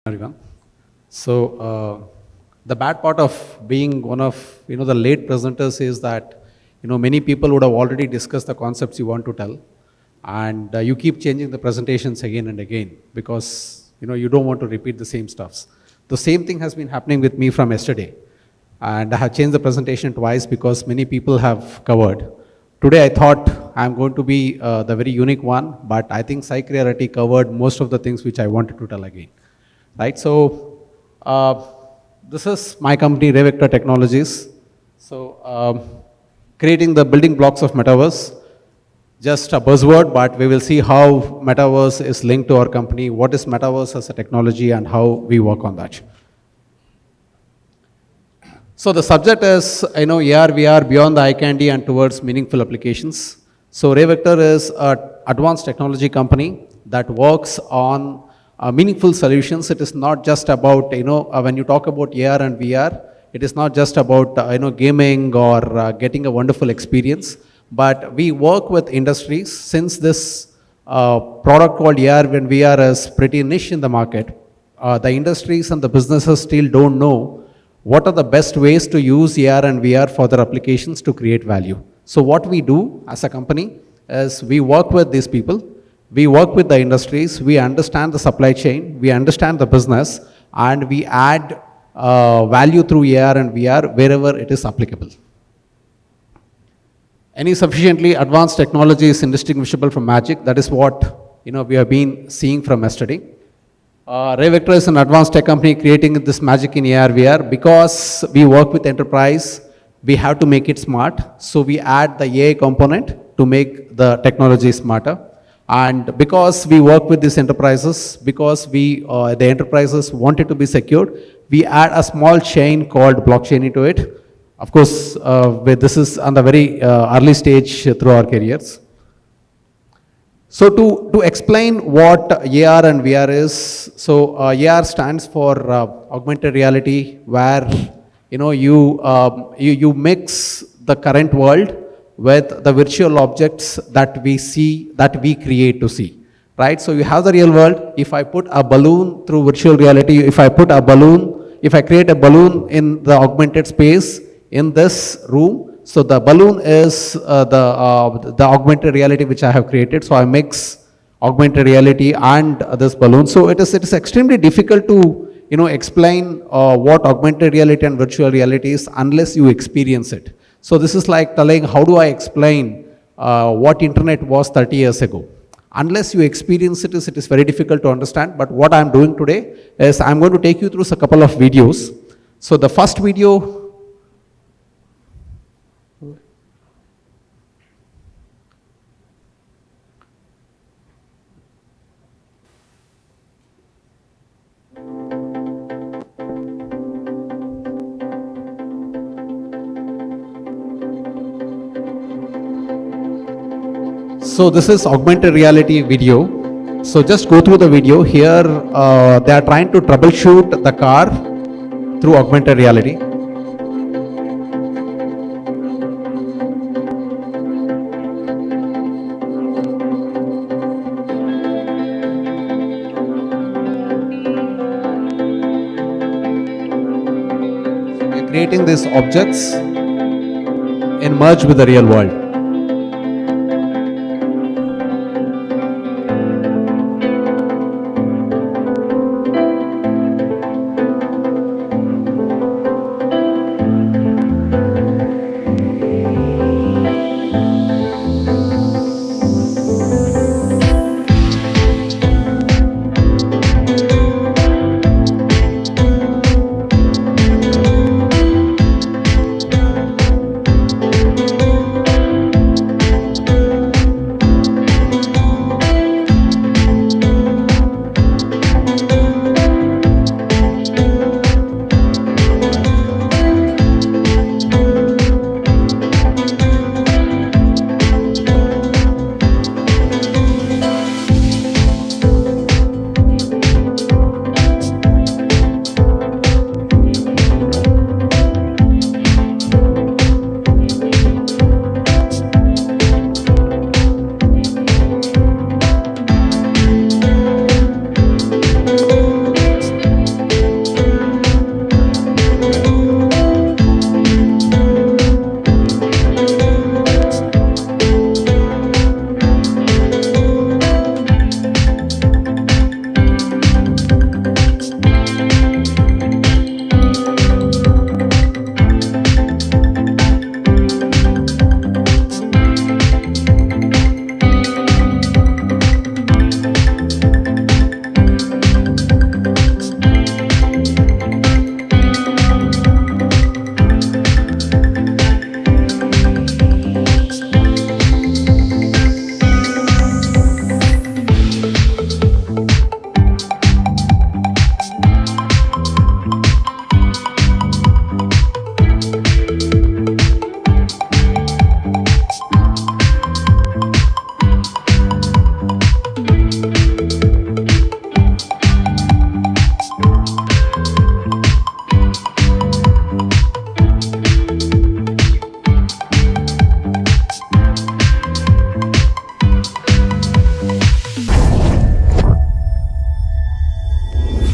Everyone. So the bad part of being one of the late presenters is that many people would have already discussed the concepts you want to tell, and you keep changing the presentations again and again because you don't want to repeat the same stuffs. The same thing has been happening with me from yesterday, and I have changed the presentation twice because many people have covered. Today I thought I'm going to be the very unique one, but I think Psych Reality covered most of the things which I wanted to tell again. Right, so this is my company, Ray Vector Technologies. So creating the building blocks of metaverse, just a buzzword, but we will see how metaverse is linked to our company, what is metaverse as a technology, and how we work on that. So the subject is AR, VR, beyond the eye candy and towards meaningful applications. So Ray Vector is an advanced technology company that works on meaningful solutions. It is not just about, when you talk about AR and VR, it is not just about, gaming or getting a wonderful experience, but we work with industries. Since this product called AR and VR is pretty niche in the market, the industries and the businesses still don't know what are the best ways to use AR and VR for their applications to create value. So what we do as a company is we work with these people. We work with the industries, we understand the supply chain, we understand the business, and we add value through AR and VR wherever it is applicable. Any sufficiently advanced technology is indistinguishable from magic. That is what we have been seeing from yesterday. Ray Vector is an advanced tech company creating this magic in AR, VR. Because we work with enterprise, we have to make it smart. So we add the AI component to make the technology smarter. And because we work with these enterprises, because the enterprises want it to be secured, we add a small chain called blockchain into it. Of course, this is on the very early stage through our careers. So to explain what AR and VR is, so AR stands for augmented reality, where you mix the current world with the virtual objects that we see, that we create to see, right? So you have the real world. If I put a balloon through virtual reality, if I create a balloon in the augmented space in this room, so the balloon is the augmented reality which I have created. So I mix augmented reality and this balloon. So it is extremely difficult to explain what augmented reality and virtual reality is unless you experience it. So this is like telling, how do I explain what internet was 30 years ago? Unless you experience it is very difficult to understand. But what I'm doing today is I'm going to take you through a couple of videos. So the first video, so this is augmented reality video. So just go through the video. Here they are trying to troubleshoot the car through augmented reality. So we are creating these objects and merge with the real world.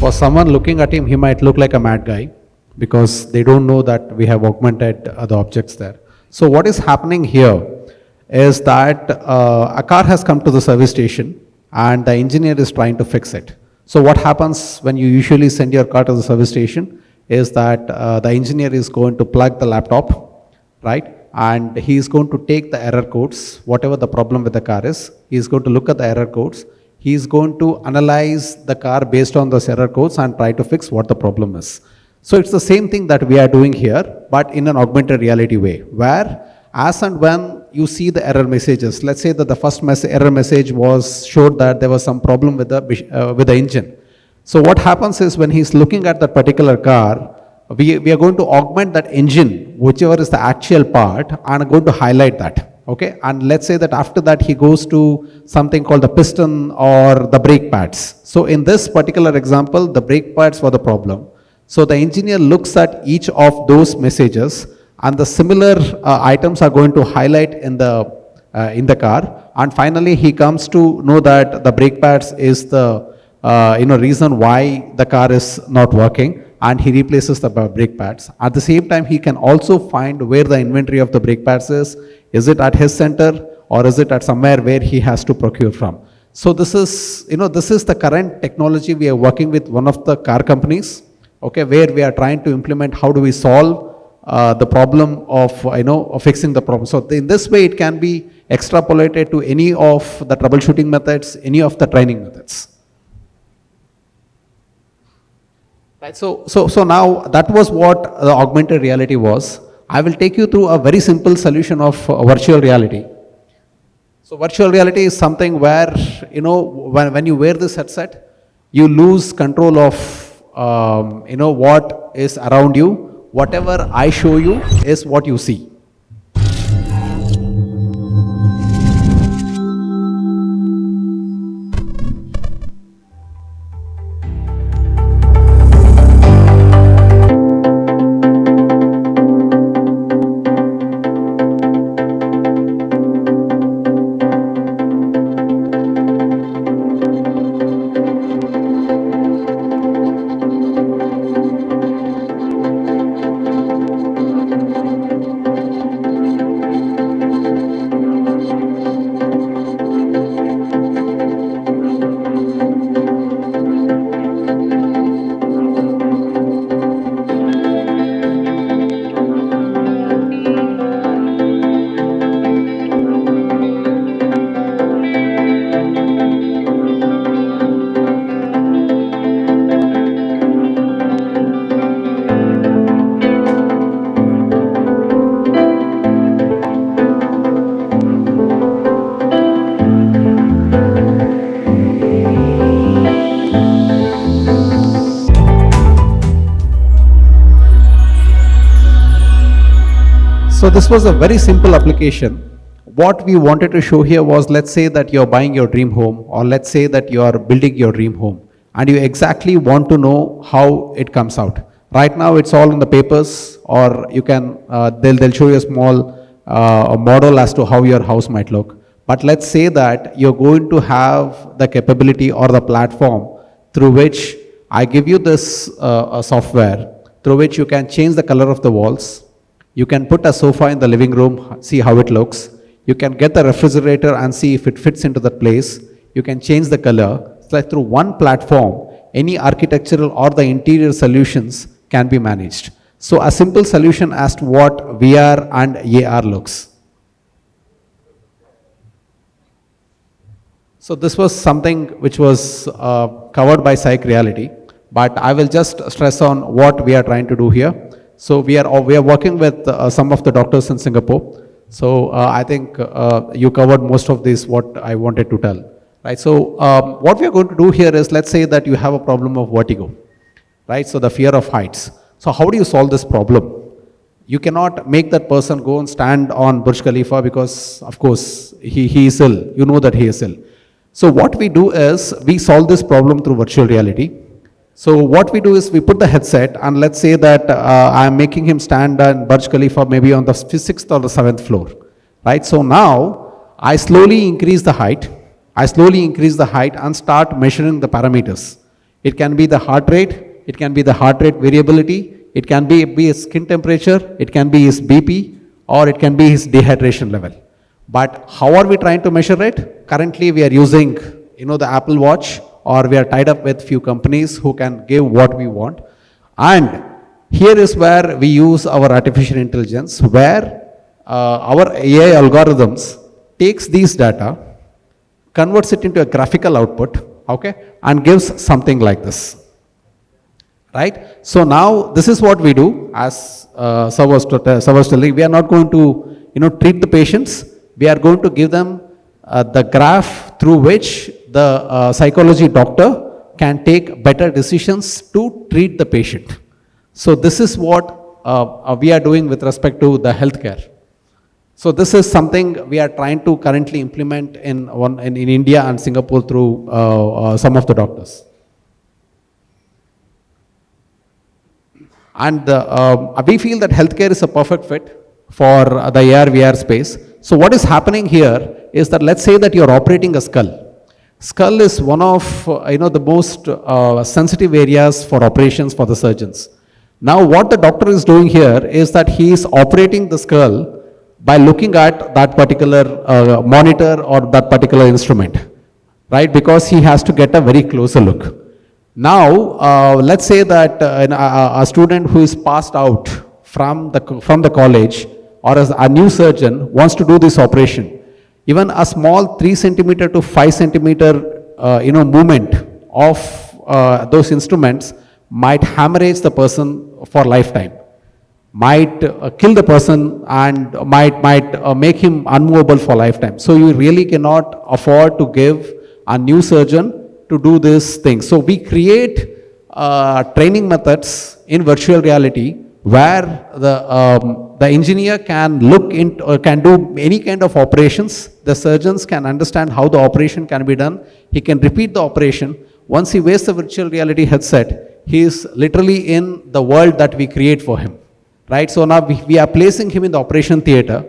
For someone looking at him, he might look like a mad guy because they don't know that we have augmented the objects there. So what is happening here is that a car has come to the service station and the engineer is trying to fix it. So what happens when you usually send your car to the service station is that the engineer is going to plug the laptop, right? And he is going to take the error codes, whatever the problem with the car is, he is going to look at the error codes, he is going to analyze the car based on those error codes and try to fix what the problem is. So it's the same thing that we are doing here, but in an augmented reality way, where as and when you see the error messages, let's say that the first error message showed that there was some problem with the engine. So what happens is when he's looking at that particular car, we are going to augment that engine, whichever is the actual part, and are going to highlight that. Okay, and let's say that after that he goes to something called the piston or the brake pads. So in this particular example, the brake pads were the problem. So the engineer looks at each of those messages and the similar items are going to highlight in the car, and finally he comes to know that the brake pads is the reason why the car is not working, and he replaces the brake pads. At the same time, he can also find where the inventory of the brake pads is. Is it at his center or is it at somewhere where he has to procure from? So this is the current technology we are working with one of the car companies, okay, where we are trying to implement how do we solve the problem of fixing the problem. So in this way, it can be extrapolated to any of the troubleshooting methods, any of the training methods. Right. So now that was what the augmented reality was. I will take you through a very simple solution of virtual reality. So virtual reality is something where when you wear this headset, you lose control of what is around you. Whatever I show you is what you see. So this was a very simple application. What we wanted to show here was, let's say that you're buying your dream home, or let's say that you are building your dream home, and you exactly want to know how it comes out. Right now it's all in the papers, or you can, they'll show you a small model as to how your house might look. But let's say that you're going to have the capability or the platform through which I give you this software, through which you can change the color of the walls. You can put a sofa in the living room, see how it looks. You can get the refrigerator and see if it fits into that place. You can change the color. It's like through one platform, any architectural or the interior solutions can be managed. So a simple solution as to what VR and AR looks. So this was something which was covered by Psych Reality, but I will just stress on what we are trying to do here. So we are working with some of the doctors in Singapore. So I think you covered most of this, what I wanted to tell. Right. So what we are going to do here is, let's say that you have a problem of vertigo, right? So the fear of heights. So how do you solve this problem? You cannot make that person go and stand on Burj Khalifa because, of course, he is ill. You know that he is ill. So what we do is we solve this problem through virtual reality. So what we do is we put the headset, and let's say that I'm making him stand on Burj Khalifa maybe on the 6th or the 7th floor, right? So now I slowly increase the height and start measuring the parameters. It can be the heart rate, it can be the heart rate variability, it can be his skin temperature, it can be his BP, or it can be his dehydration level. But how are we trying to measure it? Currently we are using, the Apple Watch, or we are tied up with few companies who can give what we want. And here is where we use our artificial intelligence, where our AI algorithms takes these data, converts it into a graphical output, okay, and gives something like this. Right? So now this is what we do, as Sir was telling. We are not going to treat the patients. We are going to give them the graph through which the psychology doctor can take better decisions to treat the patient. So this is what we are doing with respect to the healthcare. So this is something we are trying to currently implement in India and Singapore through some of the doctors. And we feel that healthcare is a perfect fit for the AR VR space. So what is happening here is that, let's say that you are operating a skull. Skull is one of the most sensitive areas for operations for the surgeons. Now what the doctor is doing here is that he is operating the skull by looking at that particular monitor or that particular instrument, right? Because he has to get a very closer look. Now, let's say that a student who is passed out from the college, or as a new surgeon wants to do this operation, even a small 3 centimeter to 5 centimeter movement of those instruments might hemorrhage the person for lifetime, might kill the person, and might make him unmovable for lifetime. So you really cannot afford to give a new surgeon to do this thing. So we create training methods in virtual reality where the engineer can look into or can do any kind of operations. The surgeons can understand how the operation can be done. He can repeat the operation. Once he wears the virtual reality headset, he is literally in the world that we create for him, right? So now we are placing him in the operation theater.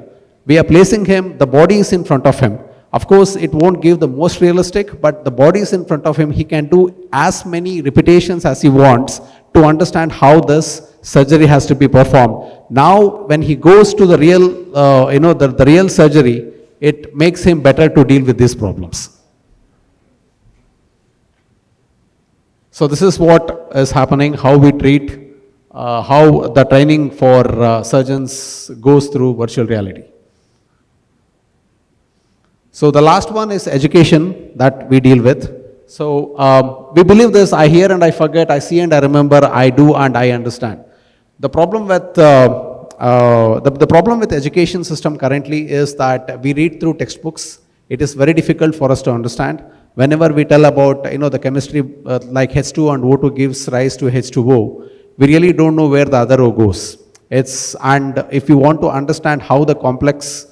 We are placing him, the body is in front of him. Of course, it won't give the most realistic, but the body is in front of him. He can do as many repetitions as he wants to understand how this surgery has to be performed. Now, when he goes to the real, the real surgery, it makes him better to deal with these problems. So this is what is happening, how we treat, how the training for surgeons goes through virtual reality. So the last one is education that we deal with. So we believe this: I hear and I forget, I see and I remember, I do and I understand. The problem with the problem with education system currently is that we read through textbooks. It is very difficult for us to understand. Whenever we tell about the chemistry like H2 and O2 gives rise to H2O, we really don't know where the other O goes. And if you want to understand how the complex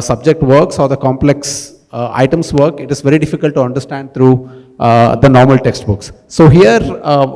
subject works or the complex items work, it is very difficult to understand through the normal textbooks. So here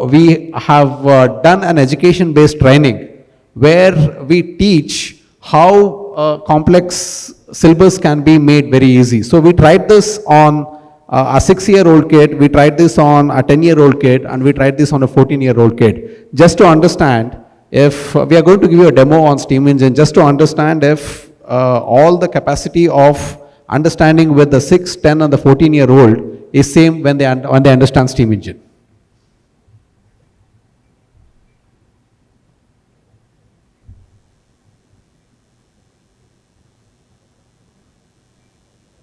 we have done an education-based training where we teach how complex syllabus can be made very easy. So we tried this on a 6-year-old kid, we tried this on a 10-year-old kid, and we tried this on a 14-year-old kid. Just to understand, if we are going to give you a demo on Steam Engine, just to understand if all the capacity of understanding with the 6, 10 and the 14-year-old is same when they understand Steam Engine.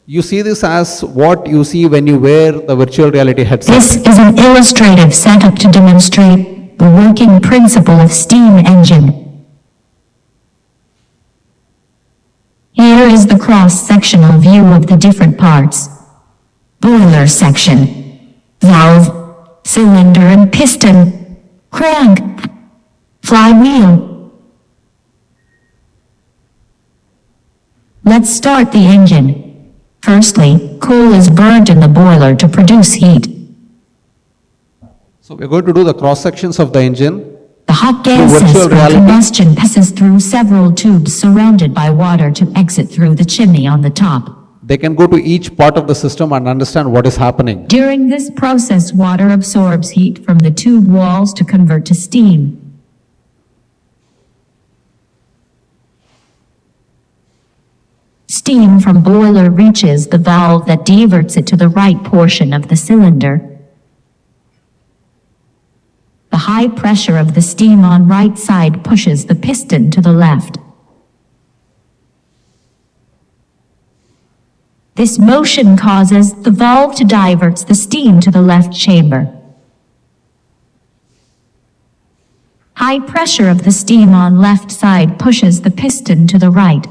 You see this as what you see when you wear the virtual reality headset. This is an illustrative setup to demonstrate the working principle of Steam Engine. Here is the cross-sectional view of the different parts. Boiler section, valve, cylinder and piston, crank, flywheel. Let's start the engine. Firstly, coal is burnt in the boiler to produce heat. So we're going to do the cross sections of the engine. The hot gases from combustion passes through several tubes surrounded by water to exit through the chimney on the top. they can go to each part of the system and understand what is happening. During this process, water absorbs heat from the tube walls to convert to steam. Steam from boiler reaches the valve that diverts it to the right portion of the cylinder. The high pressure of the steam on right side pushes the piston to the left. This motion causes the valve to divert the steam to the left chamber. High pressure of the steam on left side pushes the piston to the right.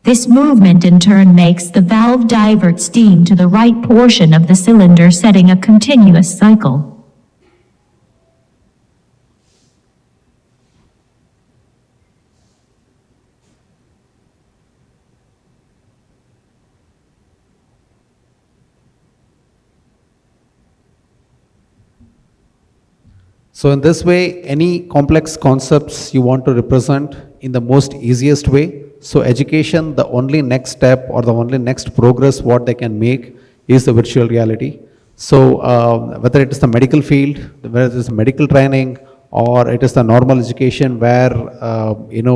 This movement in turn makes the valve divert steam to the right portion of the cylinder, setting a continuous cycle. So in this way, any complex concepts you want to represent in the most easiest way. So education, the only next step or the only next progress what they can make is the virtual reality. So whether it is the medical field, whether it is medical training, or it is the normal education where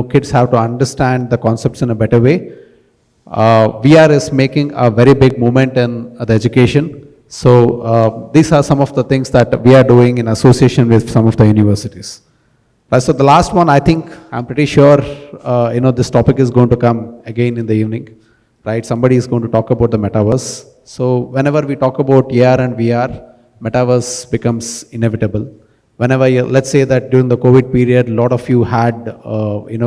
kids have to understand the concepts in a better way, VR is making a very big movement in the education. So these are some of the things that we are doing in association with some of the universities. So the last one, I think, I'm pretty sure, this topic is going to come again in the evening, right? Somebody is going to talk about the metaverse. So whenever we talk about AR and VR, metaverse becomes inevitable. Whenever let's say that during the COVID period, a lot of you had,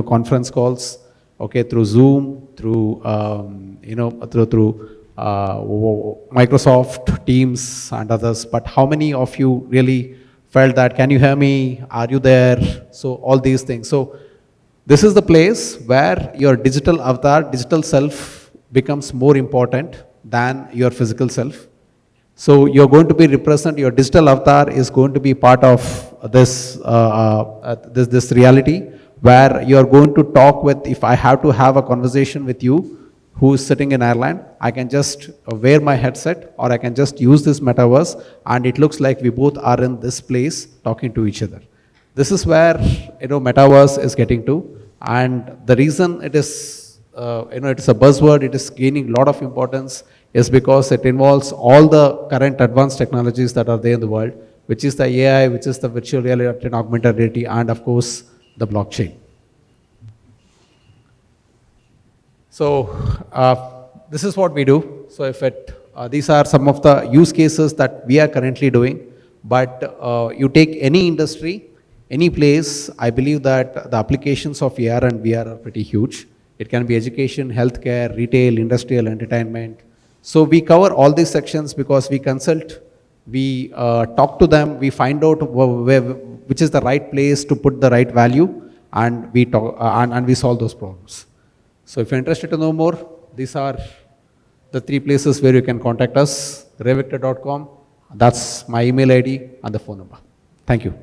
conference calls, okay, through Zoom, through, through Microsoft Teams and others. But how many of you really felt that, can you hear me? Are you there? So all these things. So this is the place where your digital avatar, digital self becomes more important than your physical self. So you're going to be represent, your digital avatar is going to be part of this, this reality where you're going to talk with, if I have to have a conversation with you who is sitting in Ireland, I can just wear my headset or I can just use this metaverse and it looks like we both are in this place talking to each other. This is where, metaverse is getting to, and the reason it is, it's a buzzword, it is gaining a lot of importance is because it involves all the current advanced technologies that are there in the world, which is the AI, which is the virtual reality and augmented reality, and of course, the blockchain. So this is what we do. So if these are some of the use cases that we are currently doing, but you take any industry, any place, I believe that the applications of AR and VR are pretty huge. It can be education, healthcare, retail, industrial, entertainment. So we cover all these sections because we consult, we talk to them, we find out which is the right place to put the right value, and we talk, and we solve those problems. So if you're interested to know more, these are the 3 places where you can contact us, rayvector.com, that's my email ID and the phone number. Thank you.